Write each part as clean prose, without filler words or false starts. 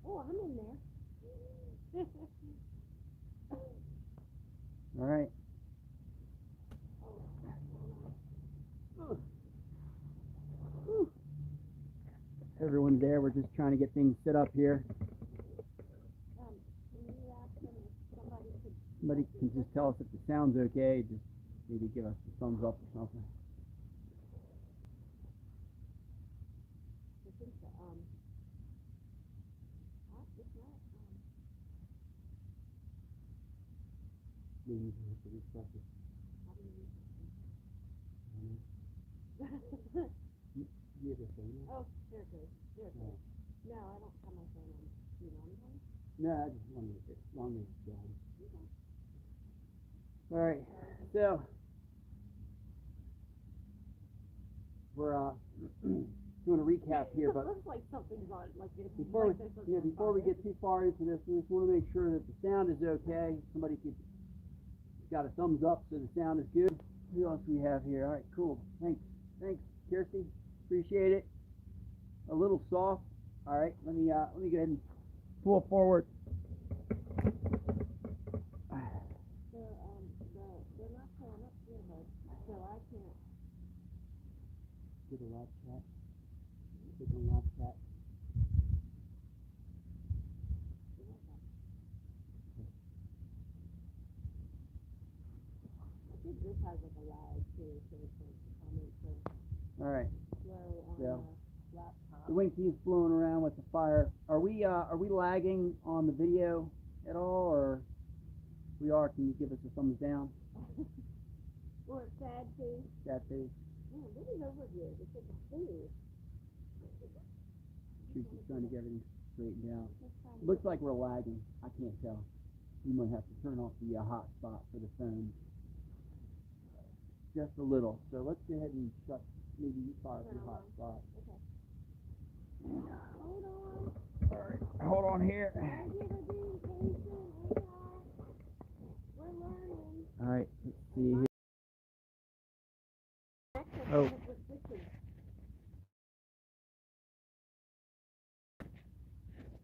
Oh, I'm in there. All right. Everyone's there. We're just trying to get things set up here. Can you ask them if Somebody can just tell us if the sound's okay. Just maybe give us a thumbs up or something. I think that, it's not, Maybe you have to refresh it. You have a phone? Oh, there it goes. There it goes. No, I don't have my phone on. Do you know anything? No, I just wanted to get as long as it's done. All right, so we're doing a recap here, but it looks like something's on. Like before we get too far into this, we just want to make sure that the sound is okay. Somebody got a thumbs up, so the sound is good. Who else we have here? All right, cool. Thanks, Kirsty. Appreciate it. A little soft. All right, let me go ahead and pull forward. They're not pulling up here, bud. So I can't. Get a live chat. Click on live chat. I think this has like a lag too, so it's like the comments are All right. slow on So the laptop. the Winky's blowing around with the fire. Are we lagging on the video at all, or we are? Can you give us a thumbs down? Or sad face. Sad face. Man, what is over here? It's like a food. She's just trying to get everything straightened out. Looks like we're lagging. I can't tell. You might have to turn off the hotspot for the phone. Just a little. So let's go ahead and shut. Maybe you fire up your hotspot. Okay. Hold on. All right. Hold on here. We're learning. All right. Let's see here. Oh.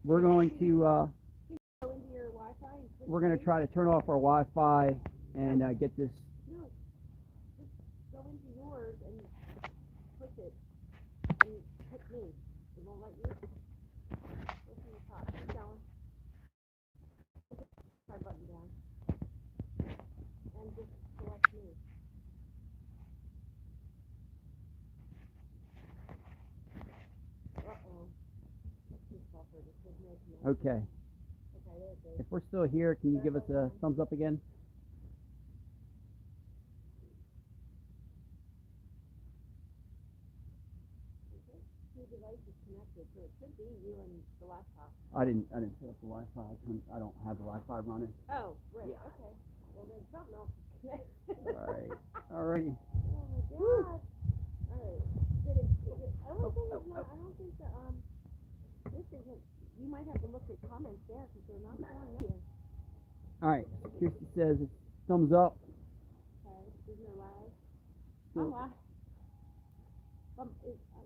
We're going to go into your Wi-Fi and switch. we're going to try to turn off our Wi-Fi and get this. No, just go into yours and push it and hit me. It won't let you. Push in the top. Keep going. Put the try button down and just select me. Uh-oh. Okay. Okay, there it goes. If we're still here, can you give us a thumbs up again? Okay. Two devices connected, so it should be you and the laptop. I didn't set up the Wi-Fi. I don't have the Wi-Fi running. Oh, right. Yeah. Okay. Well, then something else is connected. All right. All righty. Oh my God. All right. I don't think the this isn't. You might have to look at comments there because they're not showing up here. All right. Kirsty says it's thumbs up. Okay. Isn't there lag? So, I'm live.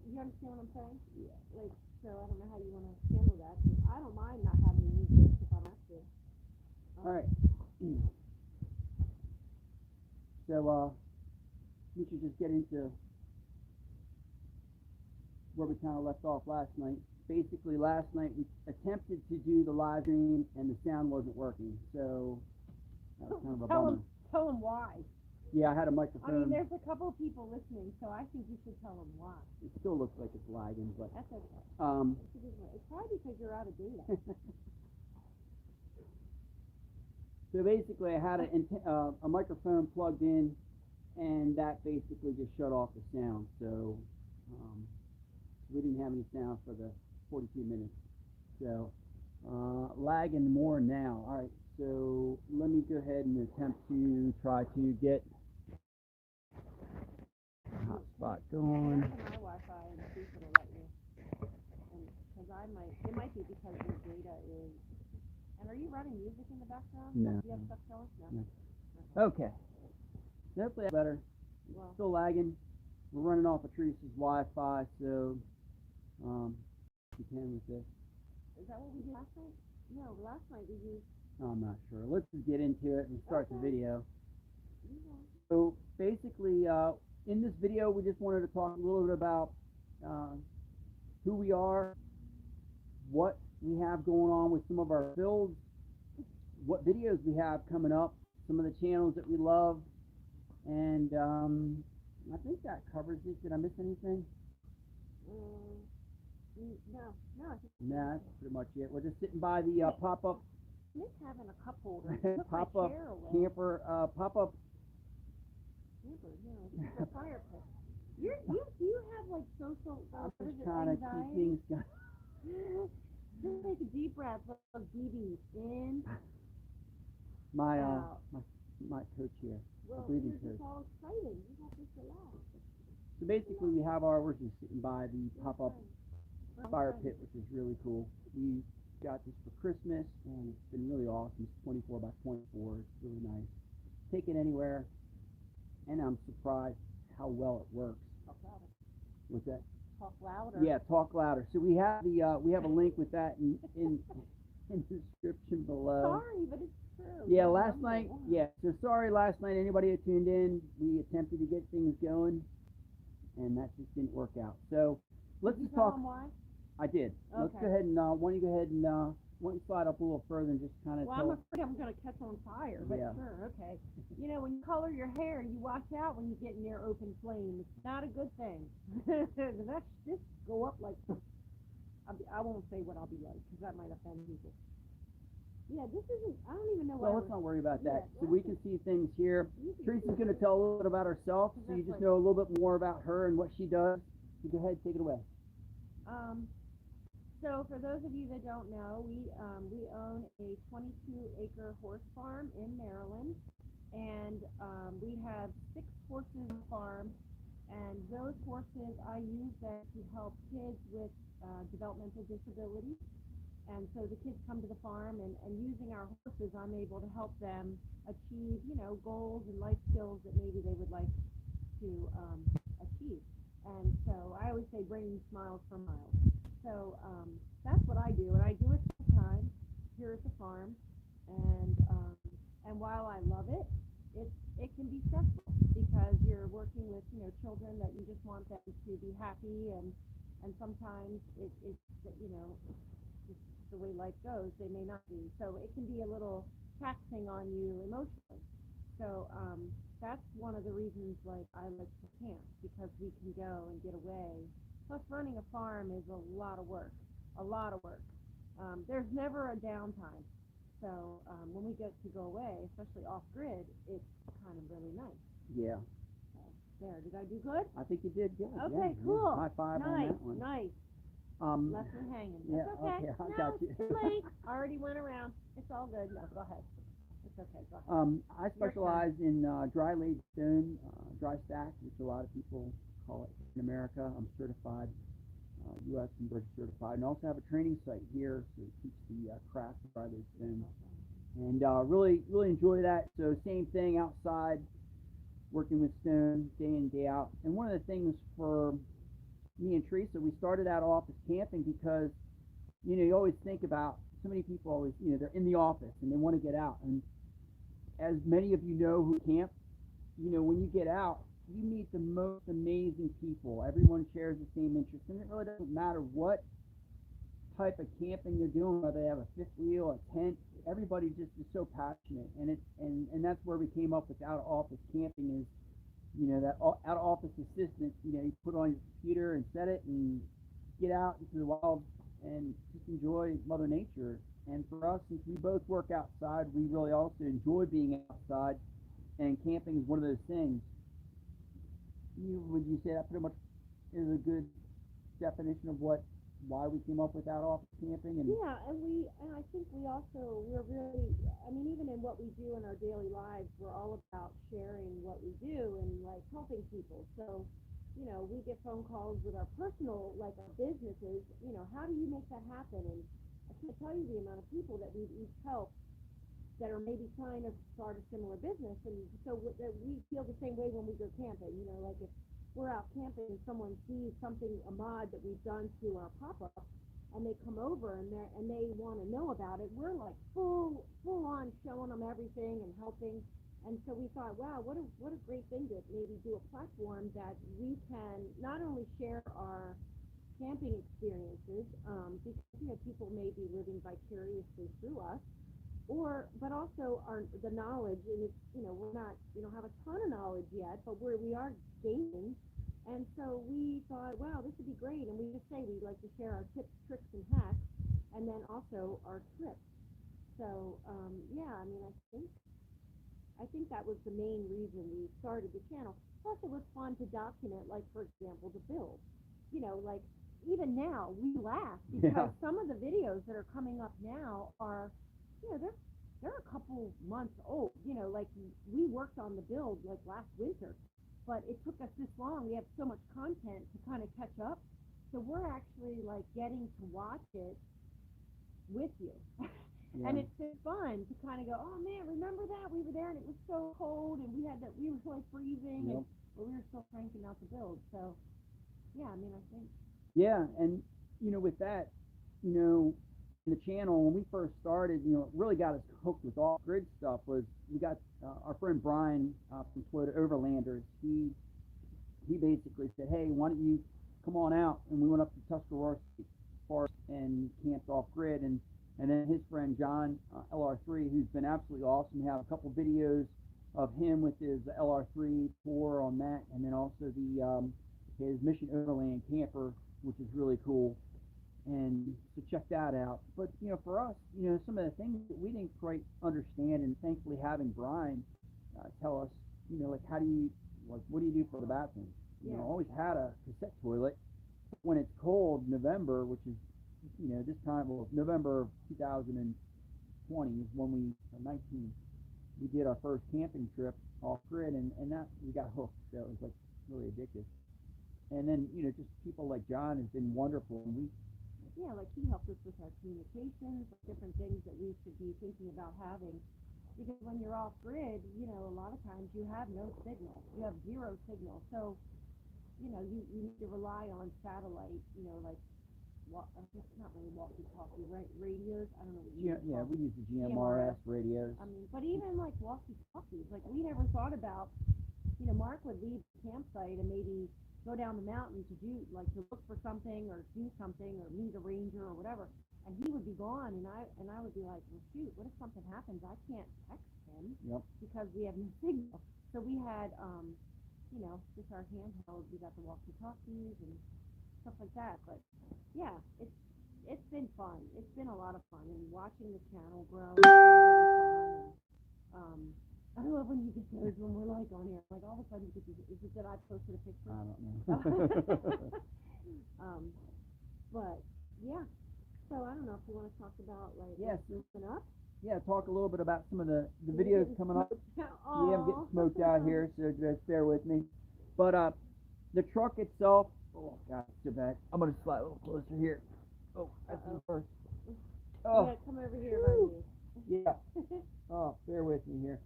You understand what I'm saying? Yeah. Like, so I don't know how you want to handle that. Cause I don't mind not having to use this if I'm active. All right. So we should just get into where we kind of left off last night. Basically, last night we attempted to do the live stream and the sound wasn't working. So that was kind of a bummer. Tell them why. Yeah, I had a microphone. I mean, there's a couple of people listening, so I think you should tell them why. It still looks like it's lagging, but That's okay. It's probably because you're out of data. So basically, I had a microphone plugged in, and that basically just shut off the sound. So we didn't have any sound for the 42 minutes. So lagging more now. All right. So let me go ahead and attempt to try to get hotspot going. Connect to my Wi-Fi and see if it'll let you. Because it might be because your data is. And are you running music in the background? No. Do you have stuff going? No. Okay. Definitely better. Well, Still lagging. We're running off of Teresa's Wi-Fi, so you can with this. Is that what we did last night? No, last night we used. I'm not sure. Let's just get into it and start the Okay. video. Yeah. So basically, in this video, we just wanted to talk a little bit about uh, who we are, what we have going on with some of our builds, what videos we have coming up, some of the channels that we love, and I think that covers it. Did I miss anything? No, no. I think Nah, that's pretty much it. We're just sitting by the pop-up Nick having a cup holder. He took my pop-up chair away. camper, pop-up. Camper, no, it's a fire pit. You have like social. I'm What is just it? trying to keep Anxiety. things going. Just take a deep breath. Look, BB in, My out. my coach here, Well, breathing you're just coach. all excited. You have to relax. So basically, we have we're just sitting by the pop-up fire pit, which is really cool. We got this for Christmas, and it's been really awesome. It's 24 by 24. It's really nice. Take it anywhere, and I'm surprised how well it works. Talk louder. What's that? Talk louder. Yeah, talk louder. So we have we have a link with that in the description below. Sorry, but it's true. Yeah, last night. Yeah, so sorry last night. Anybody that tuned in, we attempted to get things going, and that just didn't work out. So let's Did you just tell talk. him why? I did. Let's Okay. go ahead and why don't you go ahead and why don't you slide up a little further and just kind of Well, tell. I'm afraid I'm going to catch on fire, but Yeah. sure, okay. You know, when you color your hair, you watch out when you get near open flame. It's not a good thing. That's just go up like. I won't say what I'll be like because that might offend people. Yeah, this isn't. I don't even know why. Well, let's not worry about that. Yeah, So we can see things here. Teresa's going to to. tell a little bit about herself, so you just know a little bit more about her and what she does. So go ahead, take it away. So for those of you that don't know, we own a 22-acre horse farm in Maryland, and we have 6 horses on the farm, and those horses I use them to help kids with developmental disabilities. And so the kids come to the farm, and using our horses, I'm able to help them achieve, goals and life skills that maybe they would like to achieve. And so I always say bringing smiles for miles. So that's what I do, and I do it full time here at the farm. And while I love it, it can be stressful because you're working with children that you just want them to be happy, and sometimes it's just the way life goes, they may not be. So it can be a little taxing on you emotionally. So that's one of the reasons like I like to camp, because we can go and get away. Plus running a farm is a lot of work, There's never a downtime. So when we get to go away, especially off grid, it's kind of really nice. Yeah. So, there, did I do good? I think you did good. Okay, yeah, cool. Yeah. High five on Nice, that one. nice. Um, Left one hanging. yeah, It's okay. okay, I No, got you. it's too late. I already went around. It's all good. No, go ahead. It's okay. Go ahead. I specialize in dry laid stone, dry stack, which a lot of people call it in America. I'm certified, U.S. and British certified, and also have a training site here to teach the craft of dry laid stone. And really enjoy that. So same thing outside, working with stone day in, day out. And one of the things for me and Teresa, we started out office camping because, you always think about, so many people always, they're in the office and they want to get out. And as many of you know who camp, when you get out, you meet the most amazing people. Everyone shares the same interest, and it really doesn't matter what type of camping they're doing, whether they have a fifth wheel, a tent. Everybody just is so passionate, and that's where we came up with out of office camping is, that out of office assistance. You put on your computer and set it and get out into the wild and just enjoy Mother Nature. And for us, since we both work outside, we really also enjoy being outside, and camping is one of those things. Would you say that pretty much is a good definition of why we came up with out of office camping? And yeah, and I think we're really, even in what we do in our daily lives, we're all about sharing what we do and like helping people. So, we get phone calls with our personal, like our businesses, how do you make that happen? And I can't tell you the amount of people that we've each helped that are maybe trying to start a similar business. And so we feel the same way when we go camping, like if we're out camping and someone sees something, a mod that we've done to our pop-up, and they come over and they want to know about it, we're like full on showing them everything and helping. And so we thought, wow, what a great thing to maybe do a platform that we can not only share our camping experiences, because people may be living vicariously through us, but also the knowledge. And it's, we don't have a ton of knowledge yet, but we are gaining. And so we thought, wow, this would be great. And we just say we like to share our tips, tricks, and hacks, and then also our trips. So yeah, I mean, I think that was the main reason we started the channel. Plus, it was fun to document, like, for example, the build. Like, even now we laugh because some of the videos that are coming up now are, they're a couple months old. Like, we worked on the build like last winter, but it took us this long. We have so much content to kind of catch up. So we're actually like getting to watch it with you. And it's been fun to kind of go, oh man, remember that? We were there and it was so cold and we were like freezing, but we were still cranking out the build. So yeah, I mean, I think. Yeah, and with that, the channel when we first started, what really got us hooked with off grid stuff was we got our friend Brian from Toyota Overlanders. He basically said, hey, why don't you come on out? And we went up to Tuscarora Forest and camped off grid, and then his friend John LR3, who's been absolutely awesome. We have a couple videos of him with his LR3 tour on that, and then also his Mission Overland camper, which is really cool. And so check that out. But for us, some of the things that we didn't quite understand, and thankfully having Brian tell us, like what do you do for the bathroom? I always had a cassette toilet. When it's cold, November, which is this time, well, November of 2020 is when we did our first camping trip off grid, and that we got hooked. So it was like really addictive. And then just people like John has been wonderful, and like he helped us with our communications, different things that we should be thinking about having. Because when you're off grid, a lot of times you have no signal. You have zero signal. So, you need to rely on satellite, like, I guess not really walkie-talkie, radios. I don't know what you yeah, we use the GMRS radios. I mean, but even like walkie-talkies, like we never thought about, Mark would leave the campsite and maybe go down the mountain to look for something or do something or meet a ranger or whatever, and he would be gone, and I would be like, well, shoot, what if something happens? I can't text him because we have no signal. So we had, just our handheld. We got the walkie-talkies and stuff like that. But yeah, it's been fun. It's been a lot of fun, and watching the channel grow. It's been really fun. And, I love when you get those when we're like on here. Like all of a sudden you get these. Is it that I posted a picture? I don't know. But yeah. So I don't know if you want to talk about like moving up. Yeah, talk a little bit about some of the videos coming up. Yeah, I'm getting smoked out here, so just bear with me. But the truck itself. Oh God, it's too bad. I'm gonna slide a little closer here. Oh, that's the first. Oh, yeah, come over here, buddy. Yeah. Oh, bear with me here.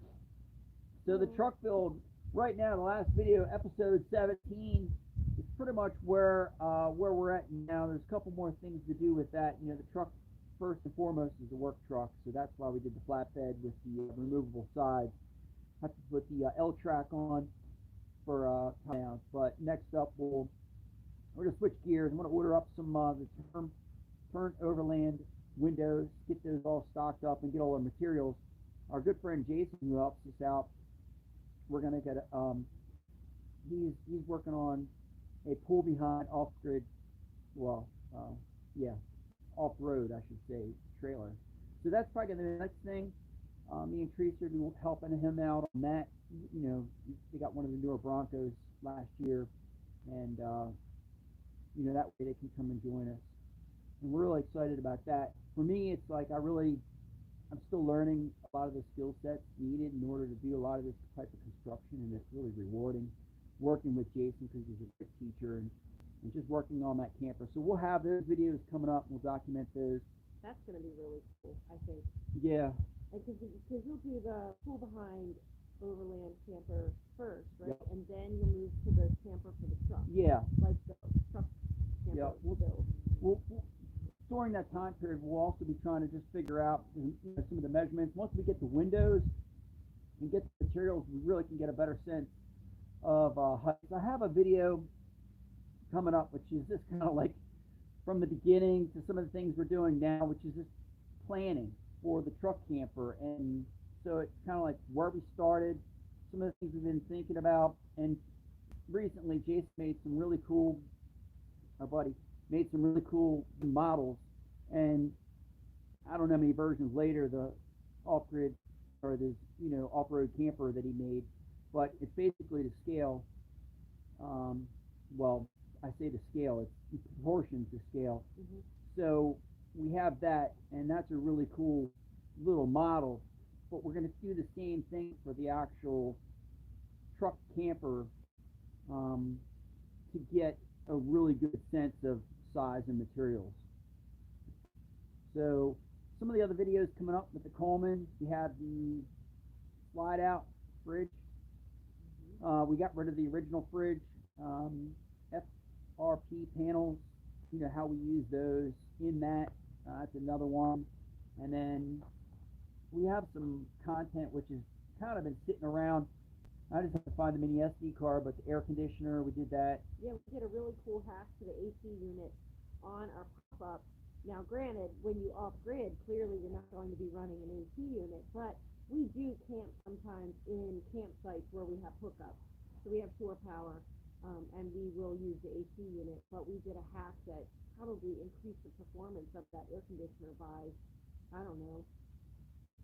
So the truck build right now, the last video, episode 17, is pretty much where we're at now. There's a couple more things to do with that. The truck first and foremost is a work truck, so that's why we did the flatbed with the removable sides. Have to put the L track on for now. But next up, we're gonna switch gears. I'm gonna order up some the Turn Overland windows, get those all stocked up, and get all our materials. Our good friend Jason, who helps us out, we're gonna get he's working on a pull behind off grid, off road I should say, trailer. So that's probably gonna be the next thing. Me and Teresa will be helping him out on that. They got one of the newer Broncos last year, and that way they can come and join us. And we're really excited about that. For me, it's like I'm still learning a lot of the skill sets needed in order to do a lot of this type of construction, and it's really rewarding working with Jason because he's a great teacher and just working on that camper. So we'll have those videos coming up. We'll document those. That's going to be really cool, I think. Yeah. Because you'll do the pull behind overland camper first, right? Yep. And then you'll move to the camper for the truck. Yeah. Like the truck camper build. We'll during that time period, we'll also be trying to just figure out some of the measurements. Once we get the windows and get the materials, we really can get a better sense of height. I have a video coming up, which is just kind of like from the beginning to some of the things we're doing now, which is just planning for the truck camper. And so it's kind of like where we started, some of the things we've been thinking about. And recently, Jason made some really cool, our buddy, made some really cool models. And I don't know how many versions later, the off-grid or this, off-road camper that he made, but it's basically to scale. Well, I say to scale, it's proportions to scale. Mm-hmm. So we have that, and that's a really cool little model. But we're going to do the same thing for the actual truck camper to get a really good sense of size and materials. So some of the other videos coming up with the Coleman, we have the slide out fridge. We got rid of the original fridge, FRP panels, how we use those in that. That's another one. And then we have some content which has kind of been sitting around. I just have to find the mini SD card, but the air conditioner, we did that. Yeah, we did a really cool hack to the AC unit on our pop-up. Now, granted, when you off-grid, clearly you're not going to be running an AC unit, but we do camp sometimes in campsites where we have hookups. So we have shore power, and we will use the AC unit, but we did a hack that probably increased the performance of that air conditioner by, I don't know,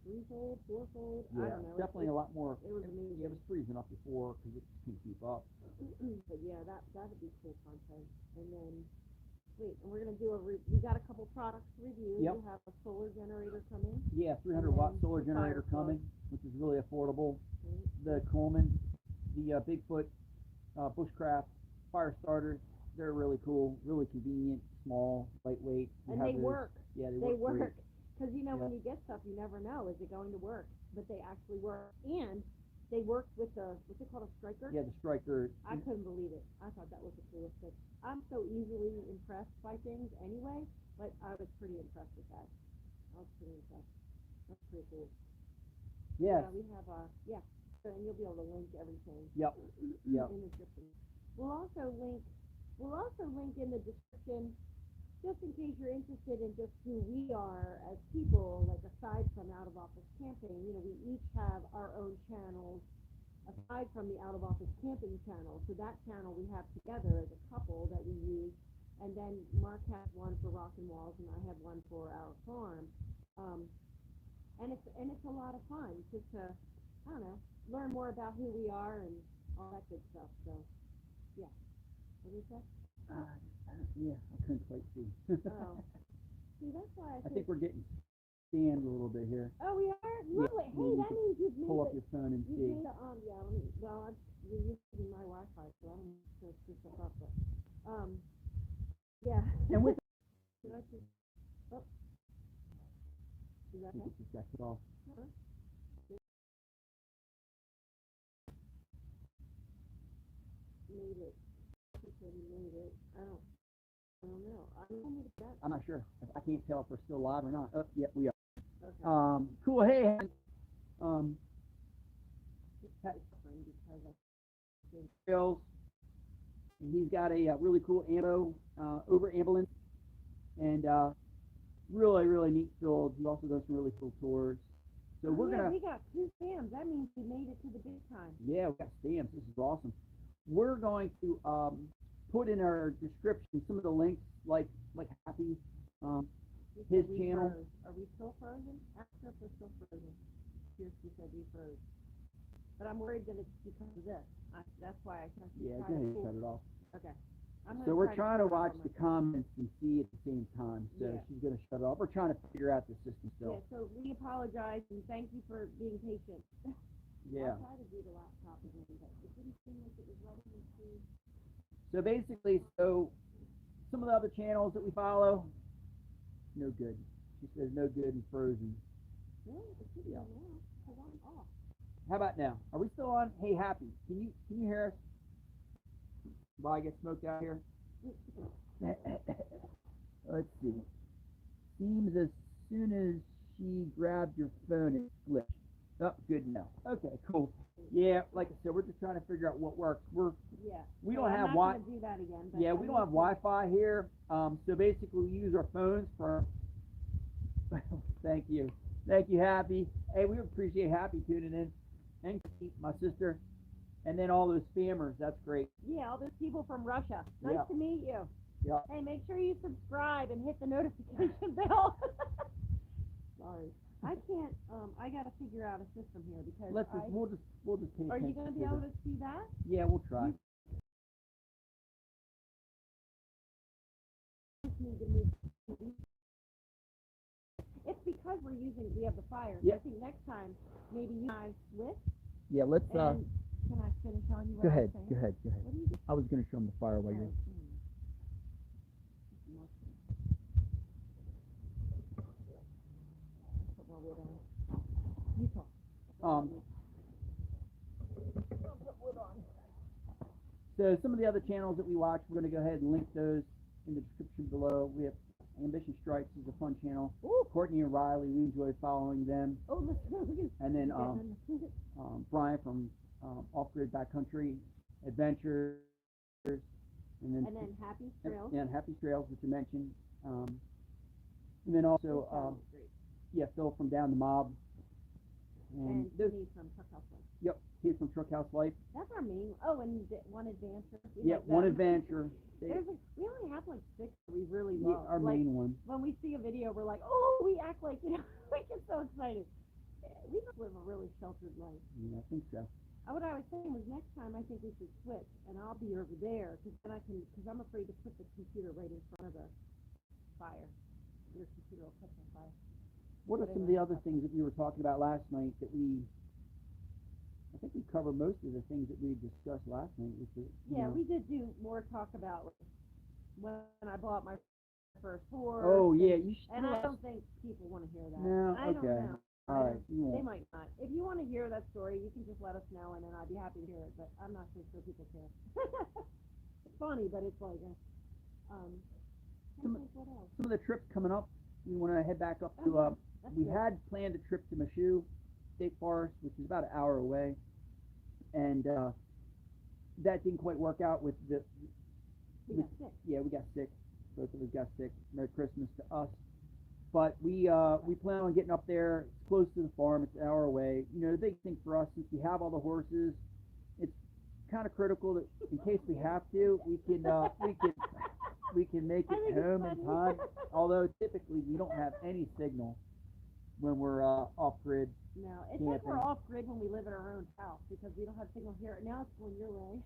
threefold, fourfold, Yeah, I don't know. definitely a lot more. It was amazing. Yeah, it was freezing up before because it couldn't keep up. But yeah, that'd be cool content. And then, wait, and we're gonna do we got a couple products to review. Yep. You have a solar generator coming. Yeah, 300-watt solar generator coming, which is really affordable. The Coleman, the Bigfoot Bushcraft fire starters, they're really cool, really convenient, small, lightweight. And they work. Yeah, they work. Because when you get stuff, you never know, is it going to work? But they actually work. And they worked with what's it called, a striker? Yeah, the striker. I couldn't believe it. I thought that was the coolest thing. I'm so easily impressed by things anyway, but I was pretty impressed with that. I was pretty impressed. That's pretty cool. Yes. Yeah, we have so, and you'll be able to link everything. Yep. Yep. In the description. We'll also link in the description, just in case you're interested in just who we are as people, like aside from out of office camping. We each have our own channels aside from the out of office camping channel. So that channel we have together as a couple that we use, and then Mark has one for Rockin' Walls and I have one for our farm. And it's a lot of fun just to, I don't know, learn more about who we are and all that good stuff. So yeah. What did you say? Yeah, I couldn't quite see. Oh. See, that's why I think we're getting scanned a little bit here. Oh, we are? Lovely. Yeah, Hey, that means you've made pull up your phone and see. Yeah, let me, you're using my Wi-Fi, so I don't know if to stuff up, but, yeah. And with Did I just, oh. Is I that think okay? it just got cut off. Uh-huh. Made it. He said he made it. I don't know. I don't know if that. I'm not sure. I can't tell if we're still live or not. Oh, yeah, we are. Okay. Cool. Hey, skills. And he's got a really cool ammo over ambulance, and really, really neat build. He also does some really cool tours. So we got 2 stamps. That means we made it to the big time. Yeah, we got stamps. This is awesome. We're going to put in our description some of the links, like Happy, his channel. Froze. Are we still frozen? Ask if we're still frozen. She said we froze. But I'm worried that it's because of this. That's why I can't. Yeah, go ahead and cut it off. Okay. So we're trying to watch the comments and see at the same time. So she's going to shut it off. We're trying to figure out the system still. Yeah, so we apologize and thank you for being patient. Yeah. I tried to do the laptop again, but it didn't seem like it was letting me see. So basically, some of the other channels that we follow, no good. She says no good and frozen. Really? It should be on now, because I'm off. How about now? Are we still on? Hey, Happy, can you hear us? While I get smoked out here. Let's see. seems as soon as she grabbed your phone, it glitched. Oh, good now. Okay, cool. Yeah, like I said, we're just trying to figure out what works. Yeah. We So don't I'm have not Wi. gonna do that again. But Yeah, we don't have Wi-Fi here. So basically, we use our phones for. Thank you, Happy. Hey, we appreciate Happy tuning in, and my sister, and then all those spammers. That's great. Yeah, all those people from Russia. Nice Yeah. to meet you. Yeah. Hey, make sure you subscribe and hit the notification bell. Sorry. I can't, I gotta figure out a system here because We'll just pay are you attention gonna be to able this. to see that? Yeah, we'll try. Just need to move. It's because we have the fire. So Yeah. I think next time, maybe you and I switch. Yeah, let's. And can I finish on you what Go I'm ahead. saying? Go ahead. What do you do? I was gonna show them the fire while you're. Put more wood on. You talk. So some of the other channels that we watch, we're going to go ahead and link those in the description below. We have Ambition Strikes is a fun channel. Ooh. Courtney and Riley, we enjoy following them. Oh, look at. And then Brian from Off Grid Backcountry Adventures, and then Happy Trails. and Happy Trails, which you mentioned. And then also Phil from Down the Mob. And Denise from Truck House Life. Yep, he's from Truck House Life. That's our main. Oh, and One Adventure. One Adventure. We only have like 6 that we really Yeah, love. our main one. When we see a video, we're like, oh, we act like, we get so excited. We live a really sheltered life. Yeah, I think so. What I was saying was next time I think we should switch, and I'll be over there, because I'm afraid to put the computer right in front of the fire. Your computer will catch on fire. What are some of the other things that we were talking about last night that I think we covered most of the things that we discussed last night. We did do more talk about when I bought my first horse. Oh, yeah. And I don't think people want to hear that. No, I don't okay. know. All right. They might not. If you want to hear that story, you can just let us know, and then I'd be happy to hear it, but I'm not so sure people care. It's funny, but it's like some of the trips coming up, we want to head back up to, we good. had planned a trip to Michoud State Forest, which is about an hour away, and that didn't quite work out with the. We got sick. Yeah, we got sick. Both of us got sick. Merry Christmas to us. But we plan on getting up there. It's close to the farm. It's an hour away. You know, the big thing for us, since we have all the horses, it's kind of critical that in case we have to, we can make it home in time. Although typically we don't have any signal when we're off grid. No, it's like we're off grid when we live in our own house because we don't have signal here. Now it's going your way.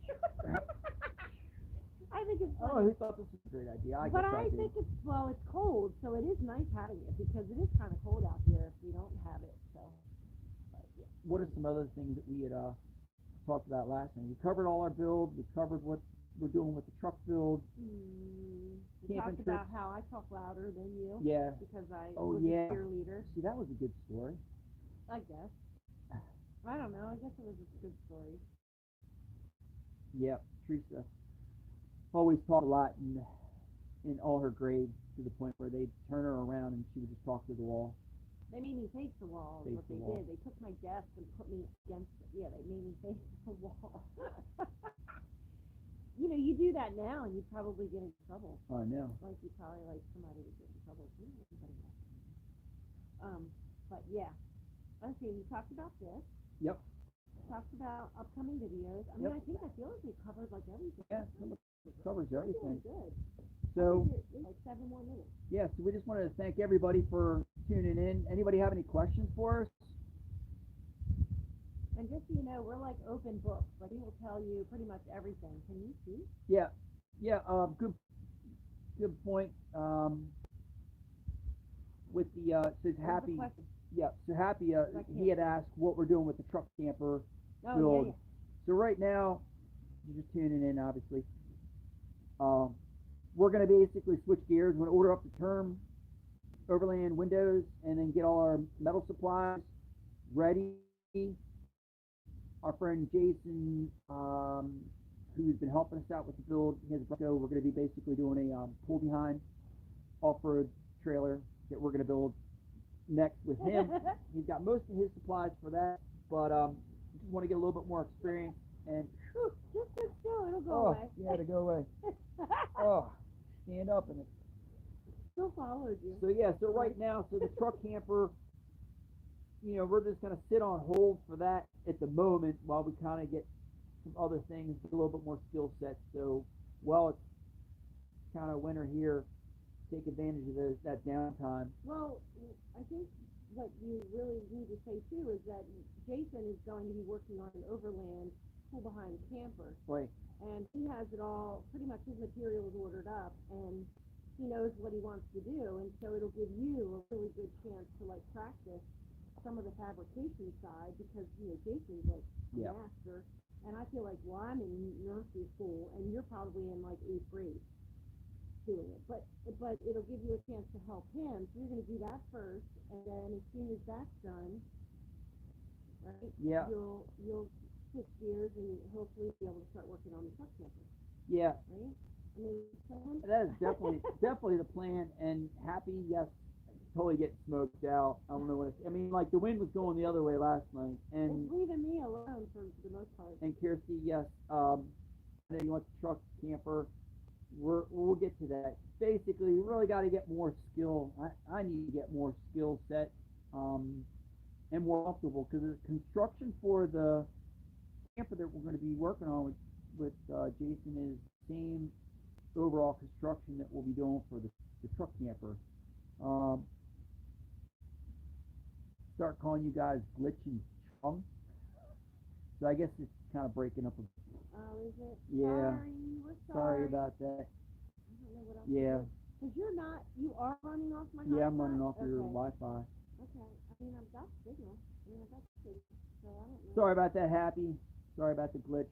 I think it's funny. Oh, who thought this was a great idea? I think it's cold, so it is nice having it because it is kind of cold out here if we don't have it. So. What are some other things that we had talked about last night? We covered all our builds. We covered what we're doing with the truck build. We talked about how I talk louder than you. Yeah. Because I was a cheerleader. See, that was a good story. I guess. I don't know. I guess it was a good story. Yeah, Teresa always talked a lot in all her grades to the point where they'd turn her around and she would just talk to the wall. They made me face the wall. Is what they did. They took my desk and put me against it. Yeah, they made me face the wall. You know, you do that now and you'd probably get in trouble. Oh, I know. Like you probably somebody would get in trouble. But yeah. Let's see, we talked about this. Yep. Talked about upcoming videos. I mean, I feel like we covered like everything. Yeah, it covers everything. Good. So, like 7 more minutes. Yeah, so we just wanted to thank everybody for tuning in. Anybody have any questions for us? And just so you know, we're like open books. Like we will tell you pretty much everything. Can you see? Yeah. Good point. With the says Happy. Yeah, so Happy. He had asked what we're doing with the truck camper build. Yeah. So right now, you're just tuning in, obviously. We're going to basically switch gears. We're going to order up the term overland windows and then get all our metal supplies ready. Our friend Jason, who's been helping us out with the build, he has a Bronco. We're going to be basically doing a pull behind off-road trailer that we're going to build next with him. He's got most of his supplies for that, but just want to get a little bit more experience and Whew, just sit still, it'll go away. yeah, to go away. Stand up and Still followed you. so yeah, so right now, so the truck camper, we're just going to sit on hold for that at the moment while we kind of get some other things, a little bit more skill sets. So while it's kind of winter here, take advantage of that downtime. Well, I think what you really need to say too is that Jason is going to be working on an overland pull behind camper. Right. And he has it all, pretty much his material is ordered up, and he knows what he wants to do, and so it'll give you a really good chance to like practice some of the fabrication side, because Jason's like a master, and I feel like, well, I'm in nursery school and you're probably in like 8th grade doing it, but it'll give you a chance to help him. So you're going to do that first, and then as soon as that's done, right, Yeah. you'll switch gears and hopefully be able to start working on the truck camper. Yeah. Right? I mean, that is definitely the plan. And happy, yes, totally getting smoked out. I don't know what I mean, like the wind was going the other way last night, and it's leaving me alone for the most part. And Kirsty, yes, I know you want the truck camper. We'll get to that. Basically, you really got to get more skill. I need to get more skill set and more comfortable, because the construction for the camper that we're going to be working on with Jason is the same overall construction that we'll be doing for the truck camper. Start calling you guys glitch and chum. So I guess it's kind of breaking up a bit. Oh, is it? Yeah. We're Sorry about that. I don't know what else Yeah. Because you are running off my Yeah, I'm Wi-Fi? running off your Okay. Wi-Fi. Okay. I mean, I've got signal. I've got signal. So I don't know. Sorry about that, Happy. Sorry about the glitch.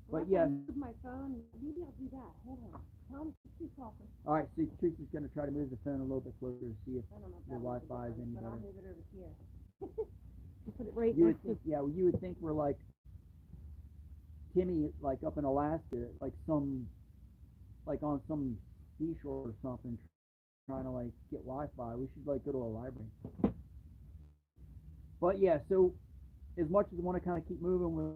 But Unless yes. I move my phone, maybe I'll do that. Hold on. Tell me to keep talking. All right, so Teresa's going to try to move the phone a little bit closer to see if I don't know if your that makes a Wi-Fi is difference, any but I'll better. move it over here. Put it right You would next to think, yeah, you would think we're like Timmy, like up in Alaska, like on some seashore or something, trying to like get Wi-Fi. We should like go to a library. But yeah, so as much as I want to kind of keep moving with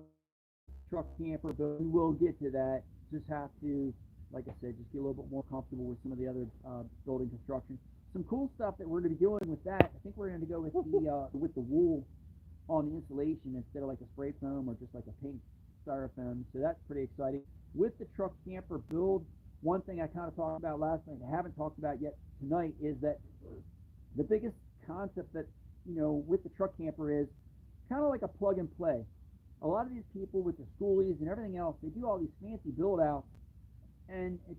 truck camper, but we will get to that. Just have to, like I said, just get a little bit more comfortable with some of the other building construction. Some cool stuff that we're going to be doing with that. I think we're going to go with the wool on the insulation instead of like a spray foam or just like a pink styrofoam. So that's pretty exciting. With the truck camper build, one thing I kind of talked about last night and I haven't talked about yet tonight is that the biggest concept that with the truck camper is kind of like a plug and play. A lot of these people with the schoolies and everything else, they do all these fancy build outs, and it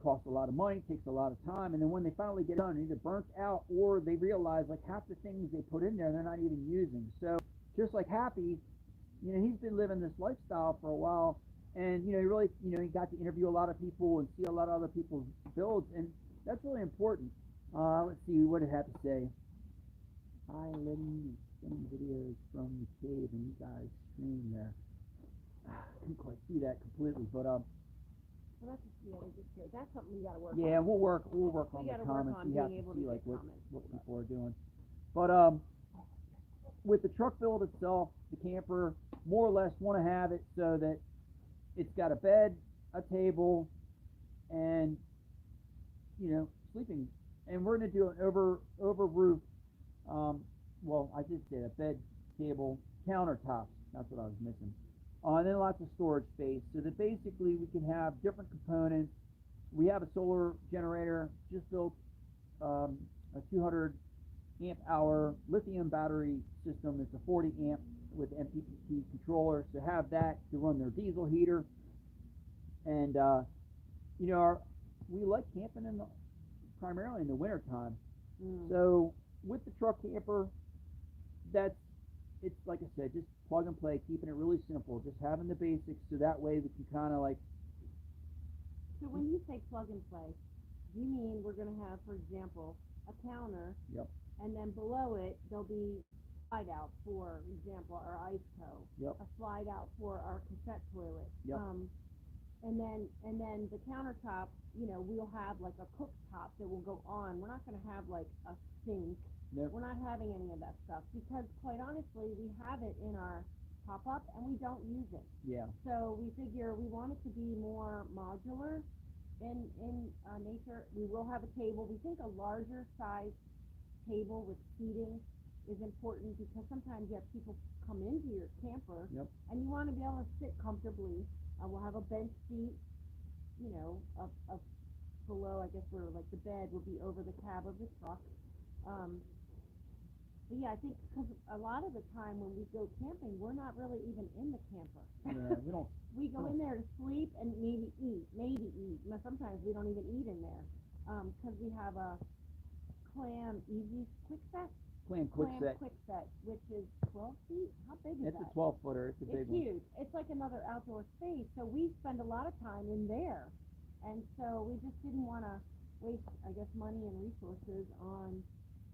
costs a lot of money, takes a lot of time, and then when they finally get done, either burnt out or they realize like half the things they put in there they're not even using. So just like Happy, he's been living this lifestyle for a while, and he really he got to interview a lot of people and see a lot of other people's builds, and that's really important. Let's see, what did Happy say? Hi, Letty, sending videos from the cave, and you guys stream there. I couldn't quite see that completely, but Well, that's something we got to work on. yeah, we'll work on the comments. We have to see like what people are doing. But with the truck build itself, the camper more or less want to have it so that it's got a bed, a table, and sleeping. And we're going to do an over roof. Well, I did say that bed, table, countertops. That's what I was missing. And then lots of storage space, so that basically we can have different components. We have a solar generator, just built a 200 amp hour lithium battery system. It's a 40 amp with MPPT controller, so have that to run their diesel heater. And we like camping primarily in the winter time. So with the truck camper, it's like I said, just plug and play, keeping it really simple, just having the basics, so that way we can kind of like. So when you say plug and play, you mean we're going to have, for example, a counter, Yep. and then below it there'll be slide out for example our ice co, Yep. a slide out for our cassette toilet, Yep. and then the countertop, you know, we'll have like a cooktop that will go on. We're not going to have like a sink. Nope. We're not having any of that stuff because, quite honestly, we have it in our pop-up and we don't use it. Yeah. So we figure we want it to be more modular in nature. We will have a table. We think a larger size table with seating is important because sometimes you have people come into your camper Yep. and you want to be able to sit comfortably. We'll have a bench seat, you know, up below, I guess, where like the bed will be over the cab of the truck. But yeah, I think because a lot of the time when we go camping, we're not really even in the camper. Yeah, we don't. We go in there to sleep and maybe eat. Now, sometimes we don't even eat in there because we have a clam easy quick set. Clam quick set. Quick set, which is 12 feet. How big is It's that? a 12-footer. It's a big It's one. huge. It's like another outdoor space. So we spend a lot of time in there. And so we just didn't want to waste, I guess, money and resources on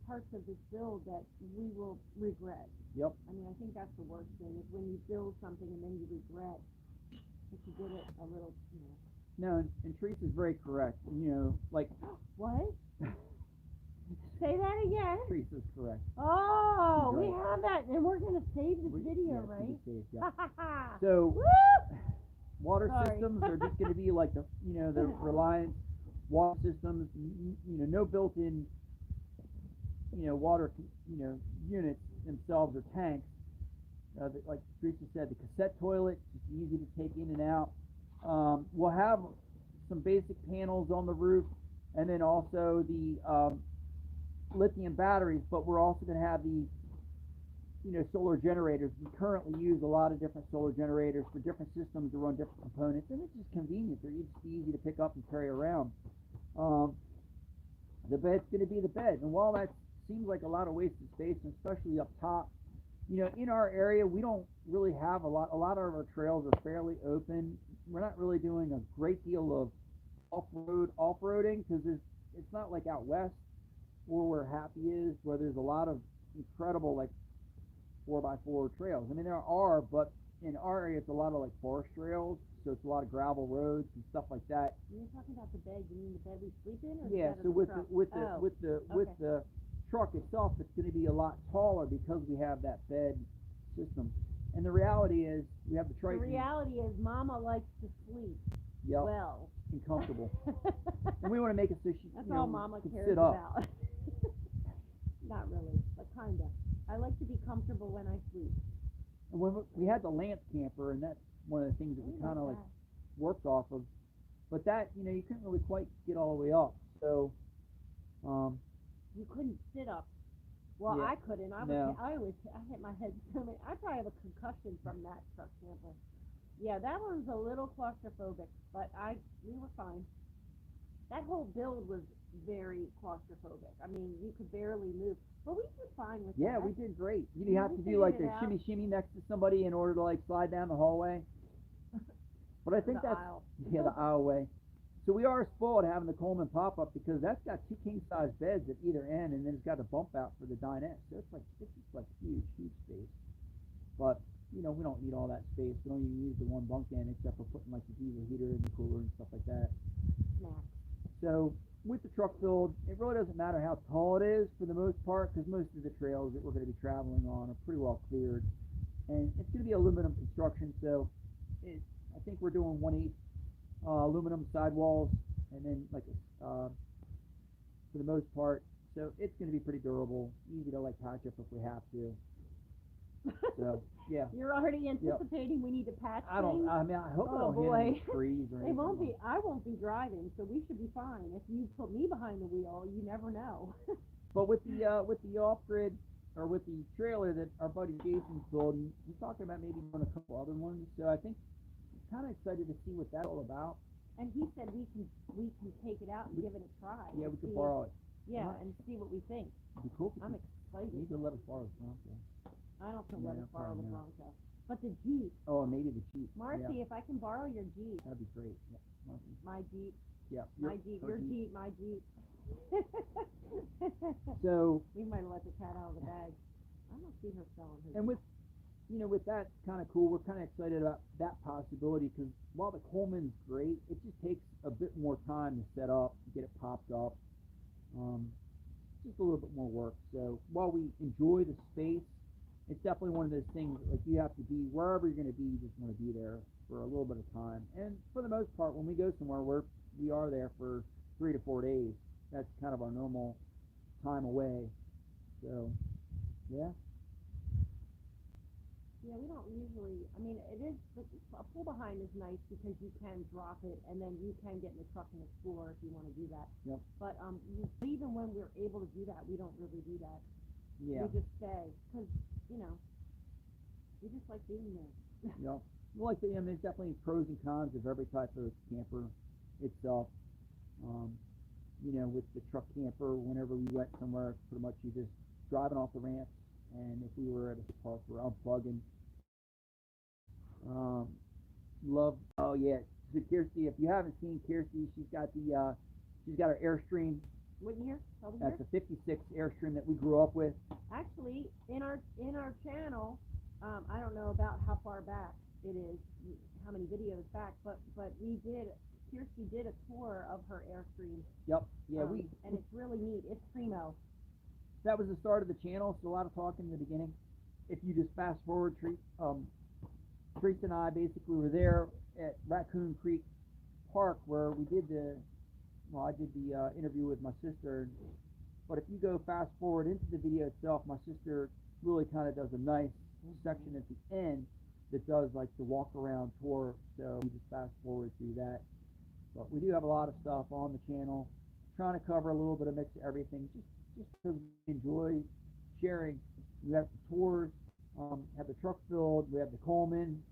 parts of this build that we will regret. Yep. I mean, I think that's the worst thing is when you build something and then you regret that you did it a little, you know. No, and Teresa's very correct. You know, like. What? Say that again. Teresa's correct. Oh, She's we right. have that, and we're going to save this video, yeah, right? Saved, yeah. So, Woo! water Sorry. systems are just going to be like the, you know, the Reliance water systems. You know, no built-in, you know, water, you know, units themselves or tanks. Like Teresa said, the cassette toilet, just easy to take in and out. We'll have some basic panels on the roof, and then also the lithium batteries, but we're also going to have the, you know, solar generators. We currently use a lot of different solar generators for different systems to run different components, and it's just convenient. They're just easy to pick up and carry around. The bed's going to be the bed, and while that seems like a lot of wasted space, and especially up top, you know, in our area, we don't really have a lot of our trails are fairly open. We're not really doing a great deal of off-roading because it's not like out west where Happy is, where there's a lot of incredible like 4x4 trails. I mean, there are, but in our area, it's a lot of like forest trails, so it's a lot of gravel roads and stuff like that. You're talking about the bed. You mean the bed we sleep in, or Yeah. the bed So of with the truck? with the truck itself, it's going to be a lot taller because we have that bed system. And the reality is, we have the The Triton. reality is, Mama likes to sleep Yep. well. And comfortable. And we want to make it so she, That's you know, all Mama can cares sit up. about. Not really, but kinda. I like to be comfortable when I sleep. And when we had the Lance camper, and that's one of the things that we kind of like worked off of. But that, you know, you couldn't really quite get all the way up. So, You couldn't sit up. Well, Yeah. I couldn't. I hit my head so many. I probably have a concussion from that truck camper. Yeah, that one's a little claustrophobic, but we were fine. That whole build was very claustrophobic. I mean, you could barely move, but we did fine with yeah, that. we did great. You Yeah, have we to do like figured the it shimmy out. shimmy next to somebody in order to like slide down the hallway. But I think The that's aisle. yeah, the aisleway. So we are spoiled having the Coleman pop-up because that's got 2 king-size beds at either end, and then it's got a bump out for the dinette. So it's just like huge space. But you know, we don't need all that space. We don't even use the one bunk in except for putting like the diesel heater in the cooler and stuff like that. Snack. So with the truck build, it really doesn't matter how tall it is for the most part, because most of the trails that we're going to be traveling on are pretty well cleared, and it's going to be aluminum construction. So I think we're doing 1/8 aluminum sidewalls, and then like for the most part, so it's going to be pretty durable, easy to like patch up if we have to. So yeah, You're already anticipating we need to patch I things? mean, I hope Oh, I don't hit boy. any trees or anything. It won't be. I won't be driving, so we should be fine. If you put me behind the wheel, you never know. But with the off-grid, or with the trailer that our buddy Jason's building, he's talking about maybe doing a couple other ones. So I think I'm kind of excited to see what that's all about. And he said we can take it out and give it a try. Yeah, and we could see- borrow it. Yeah, and see what we think. It'd be cool if I'm you excited. need to let us borrow the Bronco. I don't think let Yeah, us borrow the probably not. Bronco, but the Jeep. Oh, and maybe the Jeep. Marcy, Yeah, if I can borrow your Jeep, that'd be great. Yeah, Marcy. my Jeep, Yeah. my Jeep, her your Jeep, my Jeep. So, We might have let the cat out of the bag. I don't see her selling her. and with with that, it's kind of cool. We're kind of excited about that possibility because while the Coleman's great, it just takes a bit more time to set up, to get it popped up. Um, just a little bit more work. So while we enjoy the space, it's definitely one of those things like you have to be wherever you're going to be. You just want to be there for a little bit of time. And for the most part, when we go somewhere, we are there for 3 to 4 days. That's kind of our normal time away. So yeah, Yeah, we don't usually. I mean, it is a pull behind is nice because you can drop it and then you can get in the truck and explore if you want to do that. yep, But even when we're able to do that, we don't really do that. yeah, We just stay because you know we just like being there. yep. Well, like there's definitely pros and cons of every type of camper itself. Um, with the truck camper, whenever we went somewhere, pretty much you just driving off the ramp. And if we were at a park, we're unplugging. Um, love. Oh yeah, so Kirsty. If you haven't seen Kirsty, she's got her Airstream. What year? Over That's here? a '56 Airstream that we grew up with. Actually, in our channel, I don't know about how far back it is, how many videos back, but we did. Kirsty did a tour of her Airstream. Yep. Yeah, and it's really neat. It's primo. that was the start of the channel. So a lot of talking in the beginning. If you just fast forward, Teresa and I basically were there at Raccoon Creek Park where we did I did the interview with my sister. But if you go fast forward into the video itself, my sister really kind of does a nice section at the end that does like the walk around tour. So we just fast forward through that. But we do have a lot of stuff on the channel, trying to cover a little bit of mix of everything, just because we enjoy sharing. We have the tours, have the truck filled, we have the Coleman,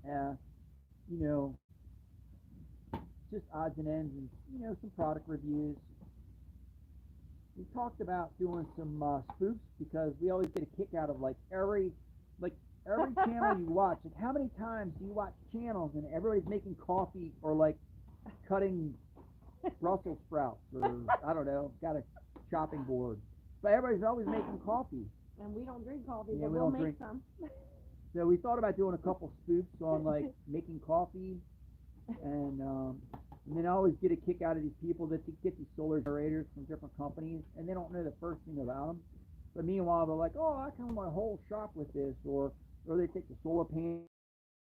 uh, you know, just odds and ends, and some product reviews. We talked about doing some spoofs because we always get a kick out of every channel you watch. Like how many times do you watch channels and everybody's making coffee or cutting Brussels sprouts or I don't know, got a chopping board. But everybody's always making coffee. And we don't drink coffee, Yeah, but we we'll don't make drink. some. So we thought about doing a couple spoofs on making coffee, and then I always get a kick out of these people that get these solar generators from different companies, and they don't know the first thing about them. But meanwhile, they're like, "Oh, I can run my whole shop with this," or they take the solar panel.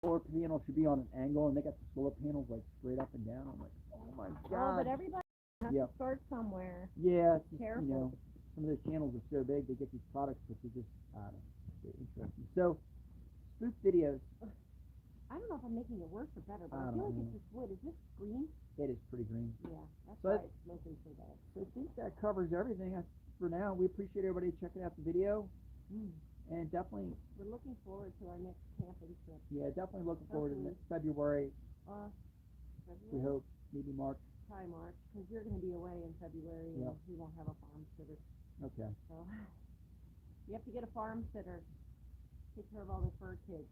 Solar panel should be on an angle, and they got the solar panels straight up and down. I'm like, "Oh my god!" Oh, but everybody has Yep. to start somewhere. Yeah, it's just, Careful. some of those channels are so big, they get these products, but they just, I don't know, they're interesting. So, spoof videos, I don't know if I'm making it worse or better, but I I feel don't like know. it's just wood. Is this green? it is pretty green. Yeah, that's But- why it's smoking so bad. So I think that covers everything for now. We appreciate everybody checking out the video, and definitely, We're looking forward to our next camping trip. definitely looking forward to Hopefully. February, we February? hope, maybe March. Probably March, because you're going to be away in February, and Yep. we won't have a farm sitter. Okay. So you have to get a farm sitter. Take care of all the fur kids.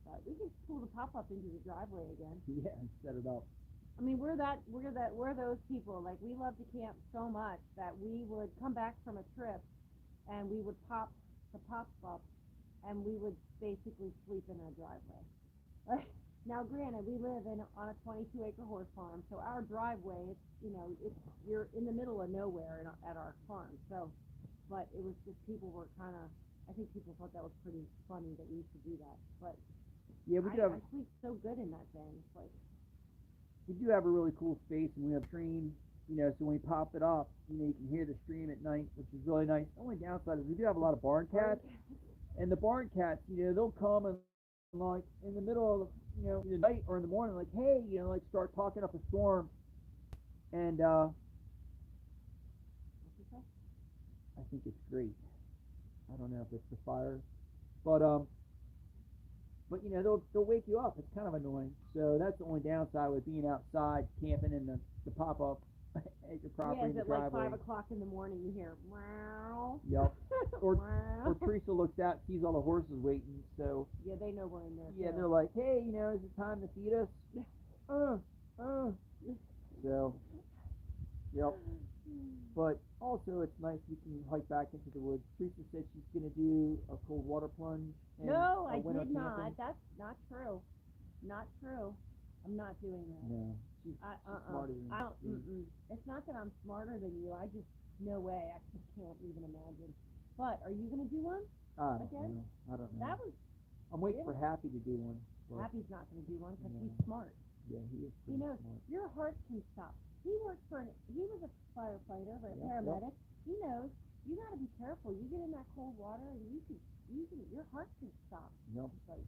But we can pull the pop up into the driveway again. Yeah, and set it up. I mean, we're those people. Like, we love to camp so much that we would come back from a trip and we would pop the pop up and we would basically sleep in our driveway. Now, granted, we live on a 22-acre horse farm, so our driveway, you're in the middle of nowhere at our farm. So, but it was just I think people thought that was pretty funny that we used to do that. But Yeah, I sleep so good in that thing. It's like, we do have a really cool space, and we have stream, so when we pop it up, you can hear the stream at night, which is really nice. The only downside is we do have a lot of barn cats, and the barn cats, they'll come and in the middle of in the night or in the morning, hey, start talking up a storm, and what's it say? I think it's great. I don't know if it's the fire, but they'll wake you up. It's kind of annoying. So that's the only downside with being outside camping in the pop up at your property Yeah, in is the it like driveway. 5 o'clock in the morning you hear, wow. Yep. Or Wow. Teresa looks out, sees all the horses waiting, so Yeah, they know we're in there. yeah, too. they're like, hey, is it time to feed us? So, yep. But Also, it's nice we can hike back into the woods. Teresa said she's gonna do a cold water plunge and No, a I winter did not. camping. That's not true. Not true. I'm not doing that. No, she's smarter than I don't. you. It's not that I'm smarter than you. I just no way. I just can't even imagine. But are you gonna do one? I don't Again? know. I don't know. That was I'm waiting yeah. for Happy to do one. But Happy's not gonna do one because No. he's smart. yeah, he is He pretty knows smart. your heart can stop. He works for he was a firefighter or a Yep, paramedic. He knows you got to be careful. You get in that cold water and you can your heart can stop. Yep. It's like,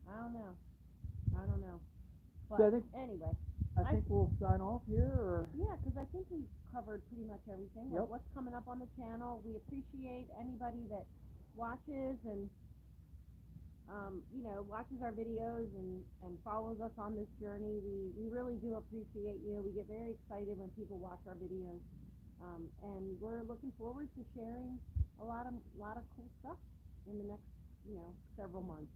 I don't know. I don't know. But So I think anyway, I think we'll sign off here, or yeah, because I think we covered pretty much everything. Like Yep. what's coming up on the channel. We appreciate anybody that watches and watches our videos and follows us on this journey. We really do appreciate you. We get very excited when people watch our videos. And we're looking forward to sharing a lot of cool stuff in the next, several months.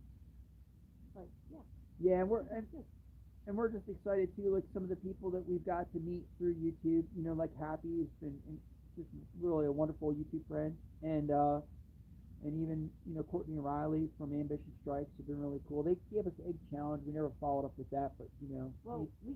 But yeah. yeah, That's good. and we're just excited too. Like some of the people that we've got to meet through YouTube. Like Happy has been just really a wonderful YouTube friend, and even Courtney and Riley from Ambition Strikes have been really cool. They gave us Egg Challenge. We never followed up with that, but Well, we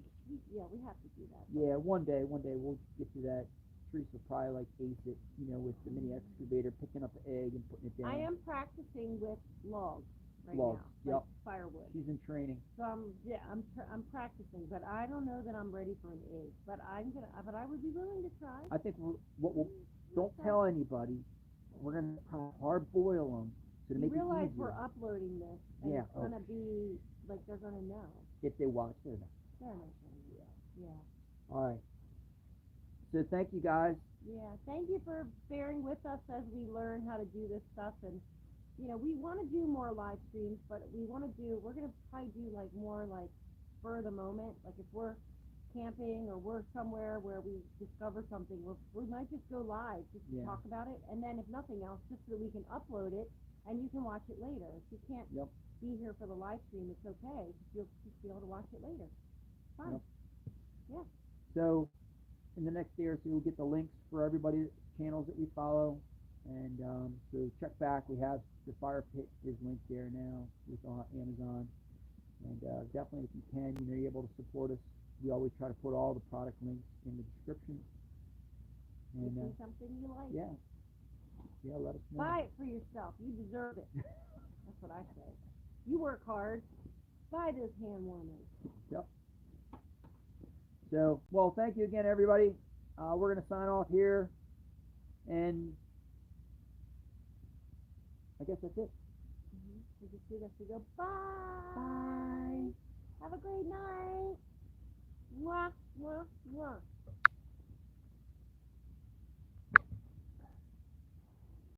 have to do that. yeah, one day we'll get to that. Teresa will probably like ace it, with the mini excavator, picking up the egg and putting it down. I am practicing with logs right Logs, now, yep. like firewood. She's in training. So I'm practicing, but I don't know that I'm ready for an egg. But but I would be willing to try. I think don't tell anybody. We're gonna hard boil them to You make it realize easier. we're uploading this, and Yeah, it's gonna be like they're gonna know. If they watch it. They're not gonna know. Yeah. All right. So thank you guys. Yeah. Thank you for bearing with us as we learn how to do this stuff, and we want to do more live streams, but we're gonna probably do like more like spur of the moment. Like if we're camping or we're somewhere where we discover something, we might just go live just to Yeah. talk about it, and then if nothing else, just so that we can upload it and you can watch it later. If you can't Yep. be here for the live stream, it's okay. You'll just be able to watch it later. Fine. Yep. Yeah. So in the next day or two, we'll get the links for everybody's channels that we follow, and so check back. We have the fire pit is linked there now with Amazon, and definitely if you can, you're able to support us. We always try to put all the product links in the description. You And see something you like, yeah, let us know. buy it for yourself. You deserve it. That's what I say. You work hard. Buy those hand warmers. Yep. So, well, thank you again, everybody. We're gonna sign off here, and I guess that's it. We just do this. We go, bye. Bye. Have a great night. Mwah, mwah, mwah.